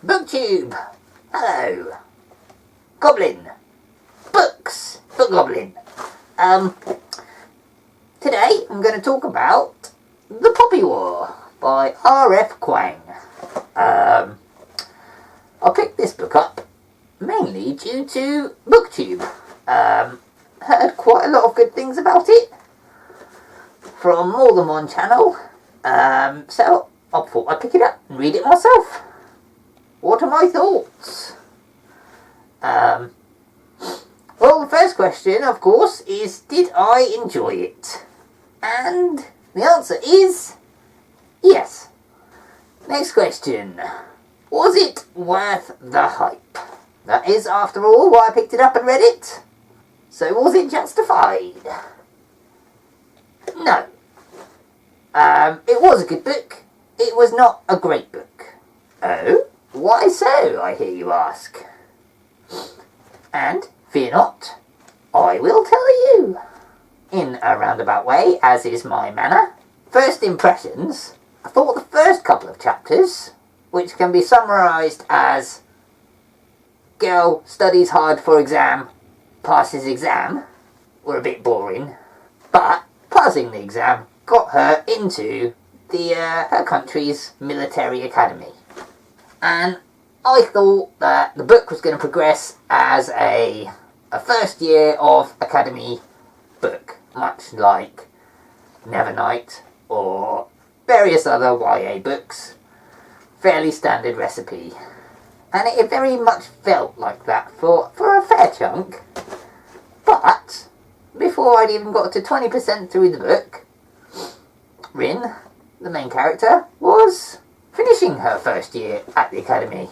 Booktube! Hello! Goblin! Books! Book Goblin! Today I'm going to talk about The Poppy War by R.F. Kuang. I picked this book up mainly due to Booktube. Heard quite a lot of good things about it from more than one channel, so I thought I'd pick it up and read it myself. What are my thoughts? Well, the first question, of course, is did I enjoy it? And the answer is yes. Next question. Was it worth the hype? That is, after all, why I picked it up and read it. So was it justified? No. It was a good book. It was not a great book. Oh? Why so, I hear you ask? And, fear not, I will tell you. In a roundabout way, as is my manner. First impressions, I thought the first couple of chapters, which can be summarised as girl studies hard for exam, passes exam, were a bit boring, but passing the exam got her into her country's military academy. And I thought that the book was going to progress as a first year of academy book, much like Nevernight or various other YA books. Fairly standard recipe. And it very much felt like that for a fair chunk. But before I'd even got to 20% through the book, Rin, the main character, was finishing her first year at the academy.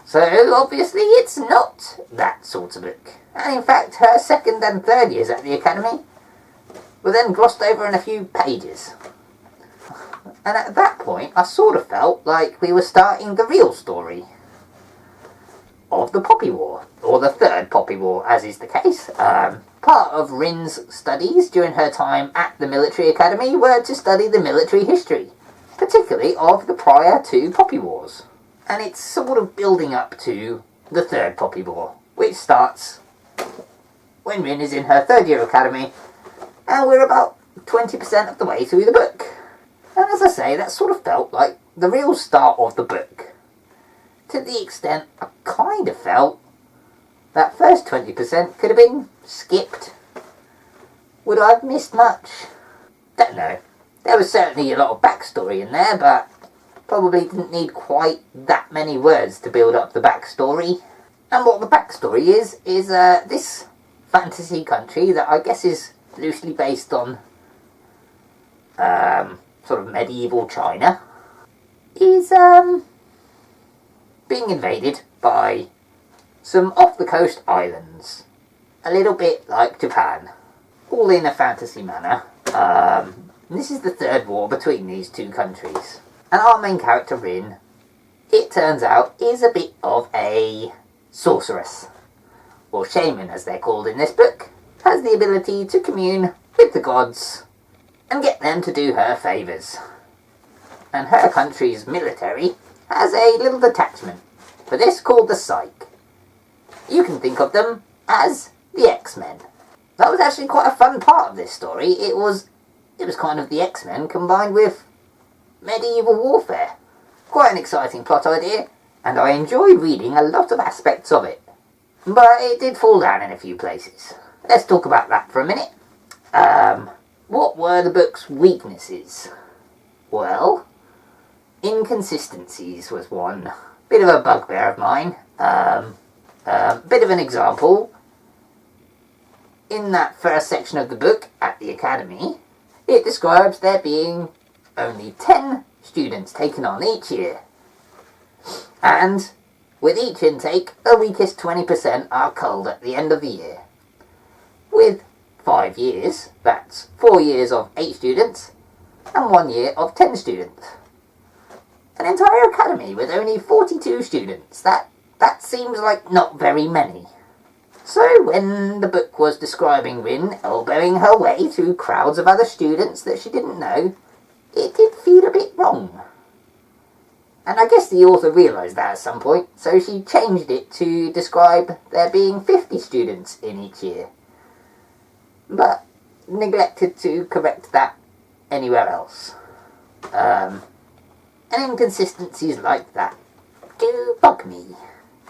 So obviously it's not that sort of book. And in fact her second and third years at the academy were then glossed over in a few pages. And at that point I sort of felt like we were starting the real story of the Poppy War, or the third Poppy War as is the case. Part of Rin's studies during her time at the military academy were to study the military history, particularly of the prior two Poppy Wars. And it's sort of building up to the third Poppy War, which starts when Rin is in her third year of academy, and we're about 20% of the way through the book. And as I say, that sort of felt like the real start of the book. To the extent I kind of felt that first 20% could have been skipped. Would I have missed much? Don't know. There was certainly a lot of backstory in there, but probably didn't need quite that many words to build up the backstory. And what the backstory is this fantasy country that I guess is loosely based on sort of medieval China is being invaded by some off-the-coast islands. A little bit like Japan. All in a fantasy manner. This is the third war between these two countries. And our main character, Rin, it turns out, is a bit of a sorceress. Or shaman, as they're called in this book. Has the ability to commune with the gods and get them to do her favours. And her country's military has a little detachment for this called the Psych. You can think of them as the X-Men. That was actually quite a fun part of this story. It was kind of the X-Men combined with medieval warfare. Quite an exciting plot idea, and I enjoyed reading a lot of aspects of it. But it did fall down in a few places. Let's talk about that for a minute. What were the book's weaknesses? Well, inconsistencies was one. Bit of a bugbear of mine. Bit of an example. In that first section of the book, at the academy, it describes there being only 10 students taken on each year. And with each intake, the weakest 20% are culled at the end of the year. With 5 years, that's 4 years of 8 students, and 1 year of 10 students. An entire academy with only 42 students. That seems like not very many. So when the book was describing Rin elbowing her way through crowds of other students that she didn't know, it did feel a bit wrong. And I guess the author realised that at some point, so she changed it to describe there being 50 students in each year. But neglected to correct that anywhere else. And inconsistencies like that do bug me.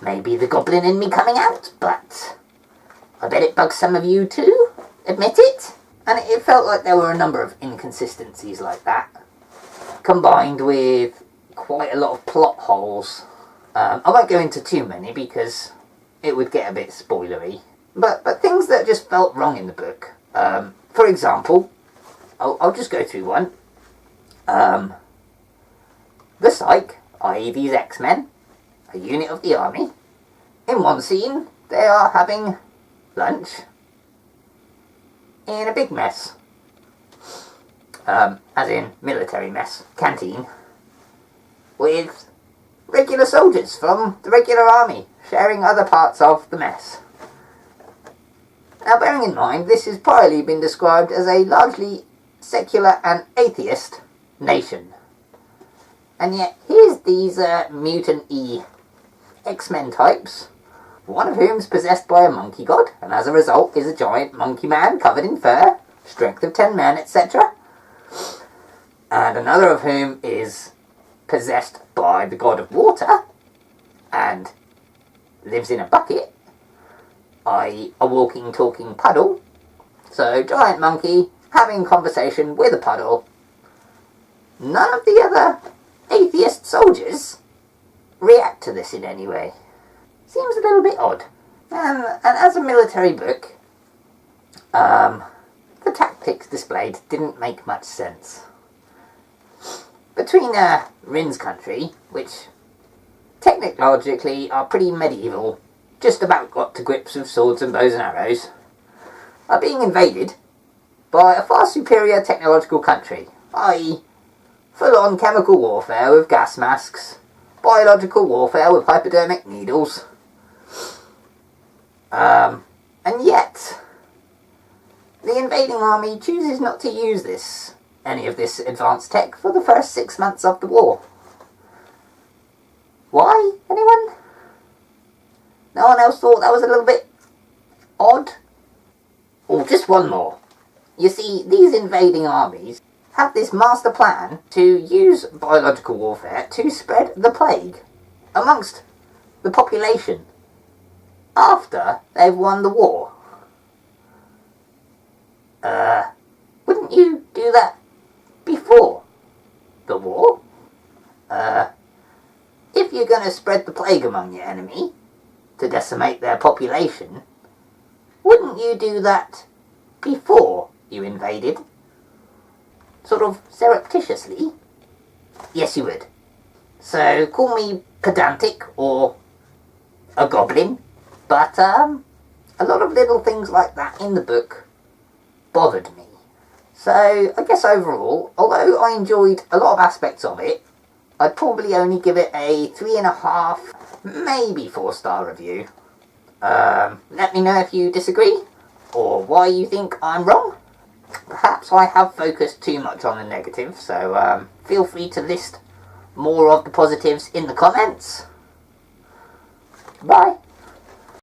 Maybe the goblin in me coming out, but I bet it bugs some of you too, admit it. And it felt like there were a number of inconsistencies like that, combined with quite a lot of plot holes. I won't go into too many because it would get a bit spoilery. But things that just felt wrong in the book. For example, I'll just go through one. The Psych, i.e. these X-Men, a unit of the army. In one scene, they are having lunch in a big mess. As in military mess, canteen, with regular soldiers from the regular army sharing other parts of the mess. Now, bearing in mind, this has probably been described as a largely secular and atheist nation. And yet, here's these mutant-y X-Men types, one of whom's possessed by a monkey god, and as a result is a giant monkey man covered in fur, strength of 10 men, etc. And another of whom is possessed by the god of water, and lives in a bucket, i.e. a walking, talking puddle. So, giant monkey having conversation with a puddle. None of the other atheist soldiers react to this in any way. Seems a little bit odd. And as a military book, the tactics displayed didn't make much sense. Between Rin's country, which technologically are pretty medieval, just about got to grips with swords and bows and arrows, are being invaded by a far superior technological country, i.e. full-on chemical warfare with gas masks, biological warfare with hypodermic needles. And yet, the invading army chooses not to use any of this advanced tech for the first 6 months of the war. Why? Anyone? No one else thought that was a little bit odd? Oh, just one more. You see, these invading armies have this master plan to use biological warfare to spread the plague amongst the population after they've won the war. Wouldn't you do that before the war? If you're going to spread the plague among your enemy to decimate their population, wouldn't you do that before you invaded? Sort of surreptitiously? Yes, you would. So, call me pedantic or a goblin, but a lot of little things like that in the book bothered me. So, I guess overall, although I enjoyed a lot of aspects of it, I'd probably only give it a 3.5, maybe 4-star review. Let me know if you disagree, or why you think I'm wrong. Perhaps I have focused too much on the negative, so feel free to list more of the positives in the comments. Bye.